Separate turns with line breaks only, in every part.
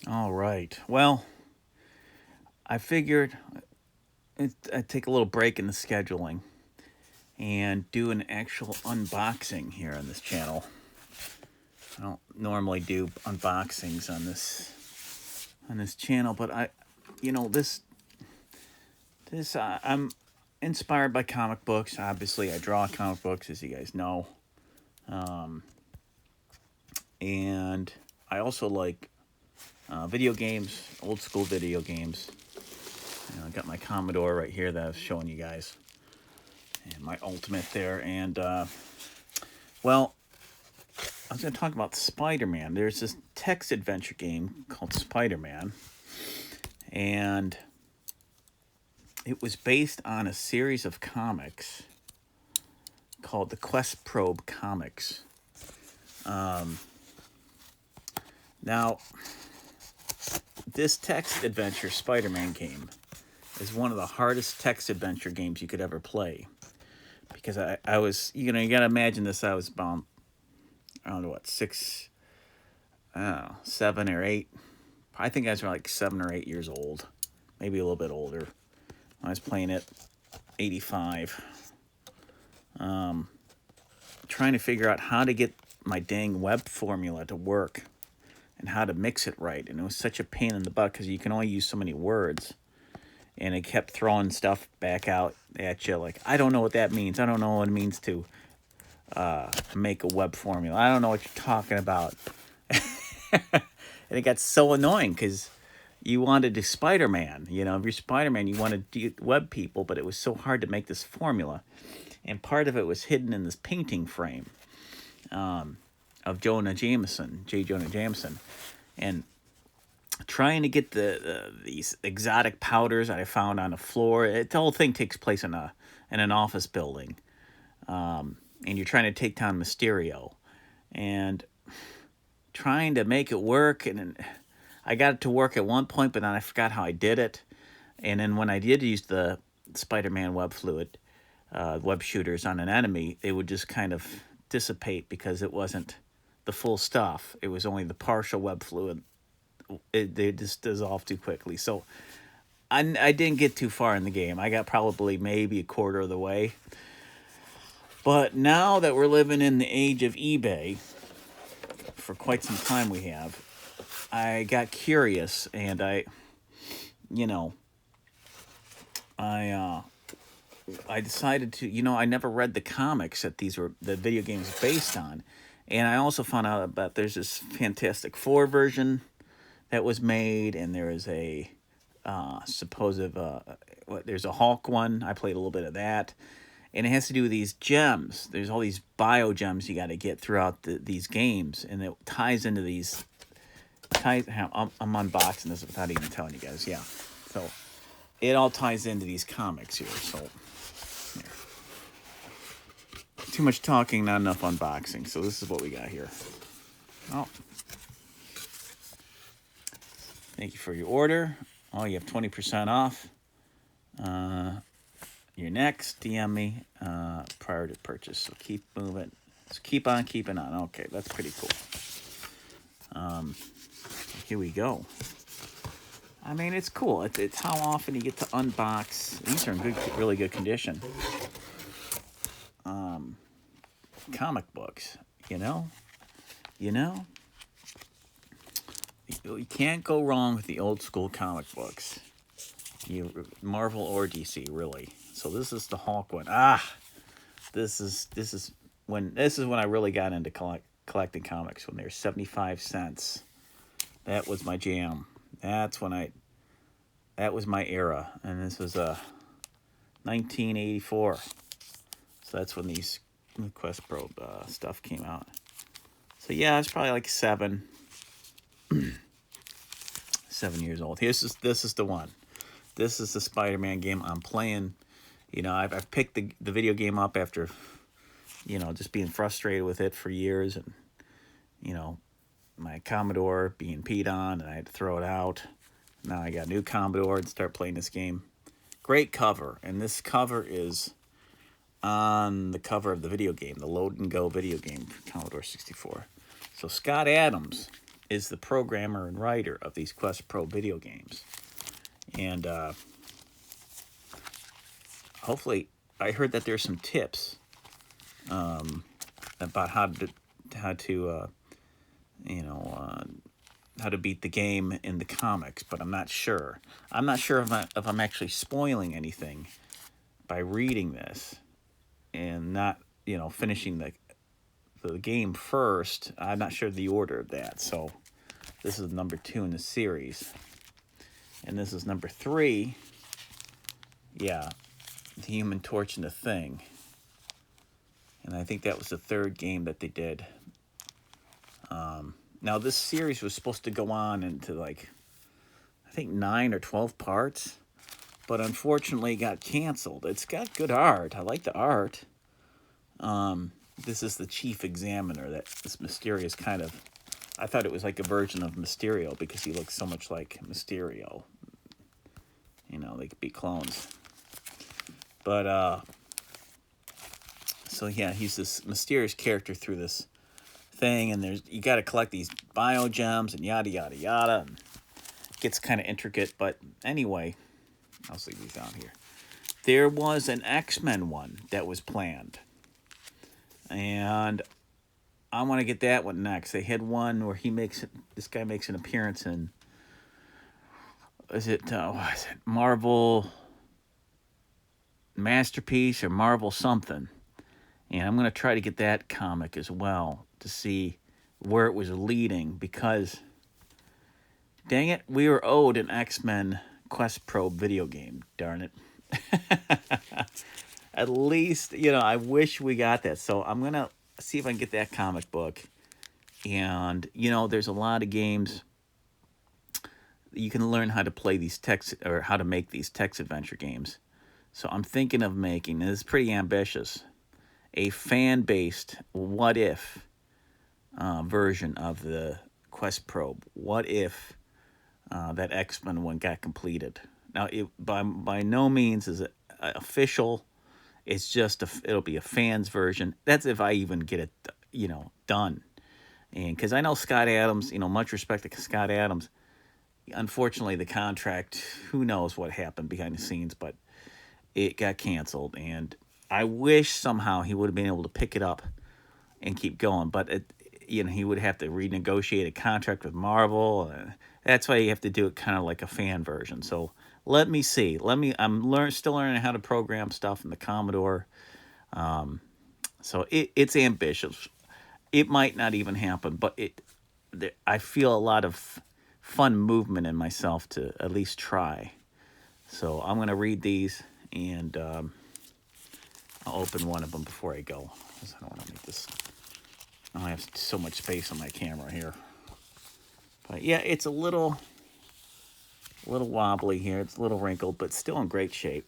All right. Well, I figured I'd take a little break in the scheduling and do an actual unboxing here on this channel. I don't normally do unboxings on this channel, but you know, I'm inspired by comic books. Obviously, I draw comic books, as you guys know, and I also like video games, old school video games. I got my Commodore right here that I was showing you guys, and my Ultimate there. And well, I was going to talk about Spider-Man. There's this text adventure game called Spider-Man, and it was based on a series of comics called the Questprobe comics. Now, this text adventure Spider-Man game is one of the hardest text adventure games you could ever play, because I was, you gotta imagine this. I was about, I don't know what, six, I don't know, 7 or 8. I think I was like 7 or 8 years old, maybe a little bit older. I was playing it, 85, trying to figure out how to get my dang web formula to work and how to mix it right. And it was such a pain in the butt because you can only use so many words. And it kept throwing stuff back out at you like, I don't know what that means. I don't know what it means to make a web formula. I don't know what you're talking about. And it got so annoying because you wanted to Spider-Man. You know, if you're Spider-Man, you wanted to web people, but it was so hard to make this formula. And part of it was hidden in this painting frame of J. Jonah Jameson. And trying to get these exotic powders that I found on the floor. The whole thing takes place in an office building, and you're trying to take down Mysterio, and trying to make it work. And I got it to work at one point, but then I forgot how I did it. And then when I did use the Spider-Man web fluid, web shooters on an enemy, they would just kind of dissipate because it wasn't the full stuff. It was only the partial web fluid. They just dissolve too quickly. So I didn't get too far in the game. I got probably maybe a quarter of the way. But now that we're living in the age of eBay, for quite some time we have, I got curious, and you know, I I decided to, I never read the comics that the video games based on, and I also found out about there's this Fantastic Four version that was made, and there is a there's a Hulk one. I played a little bit of that, and it has to do with these gems. There's all these bio gems you got to get throughout these games, and it ties into these. I'm unboxing this without even telling you guys. Yeah, so it all ties into these comics here. So here. Too much talking, not enough unboxing. So this is what we got here. Oh. Thank you for your order. Oh, you have 20% off. Your next, DM me prior to purchase. So keep moving. Just keep on keeping on. Okay, that's pretty cool. Here we go. I mean, it's cool. It's how often you get to unbox. These are in really good condition. Comic books, you know. You can't go wrong with the old school comic books. Marvel or DC, really. So this is the Hulk one. This is when I really got into collecting comics, when they were 75 cents. That was my jam. That was my era, and this was 1984. So that's when these Questprobe stuff came out. So yeah, it's probably like 7 years old. This is the one. This is the Spider-Man game I'm playing. I've picked the video game up after, just being frustrated with it for years, and, my Commodore being peed on, and I had to throw it out. Now I got a new Commodore and start playing this game. Great cover, and this cover is on the cover of the video game, the Load and Go video game for Commodore 64. So Scott Adams is the programmer and writer of these Questprobe video games. And hopefully, I heard that there's some tips about how to how to beat the game in the comics, but I'm not sure. I'm not sure if I'm actually spoiling anything by reading this and not, finishing the game first. I'm not sure the order of that. So this is number 2 in the series. And this is number 3. Yeah, the Human Torch and the Thing. And I think that was the 3rd game that they did. Now, this series was supposed to go on into, I think 9 or 12 parts. But unfortunately, it got canceled. It's got good art. I like the art. This is the chief examiner, this mysterious kind of... I thought it was like a version of Mysterio because he looks so much like Mysterio. They could be clones. But, so yeah, he's this mysterious character through this thing, and you got to collect these biogems and yada, yada, yada. And it gets kind of intricate, but anyway, I'll leave these out here. There was an X-Men one that was planned, and I want to get that one next. They had one where this guy makes an appearance in, what is it Marvel Masterpiece or Marvel something. And I'm going to try to get that comic as well to see where it was leading, because, dang it, we were owed an X-Men Questprobe video game, darn it. At least, I wish we got that. So I'm going to see if I can get that comic book. And, there's a lot of games you can learn how to play these or how to make these text adventure games. So I'm thinking of making, and this is pretty ambitious, a fan-based what-if version of the Questprobe. What if that X-Men one got completed? Now, it by no means is it official. It's just it'll be a fan's version. That's if I even get it, done. And because I know Scott Adams, much respect to Scott Adams. Unfortunately, the contract, who knows what happened behind the scenes, but it got canceled. And I wish somehow he would have been able to pick it up and keep going. But, he would have to renegotiate a contract with Marvel. That's why you have to do it kind of like a fan version. So let me see. I'm still learning how to program stuff in the Commodore. So it's ambitious. It might not even happen, but I feel a lot of fun movement in myself to at least try. So I'm going to read these, and I'll open one of them before I go, because I don't want to make this... I don't have so much space on my camera here. But yeah, it's a little wobbly here. It's a little wrinkled, but still in great shape.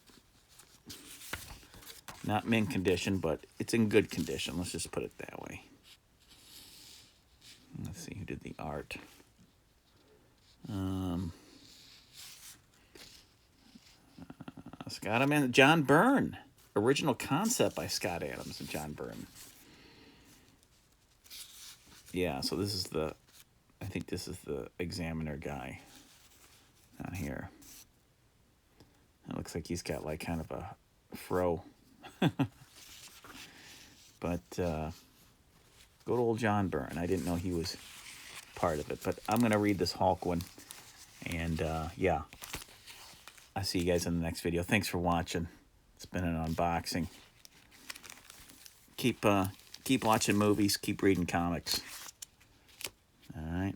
Not mint condition, but it's in good condition. Let's just put it that way. Let's see who did the art. Scott Adams, John Byrne. Original concept by Scott Adams and John Byrne. Yeah, so this is I think this is the Examiner guy down here. It looks like he's got kind of a fro. But good old John Byrne. I didn't know he was part of it. But I'm going to read this Hulk one. And yeah, I'll see you guys in the next video. Thanks for watching. It's been an unboxing. Keep watching movies. Keep reading comics. All right.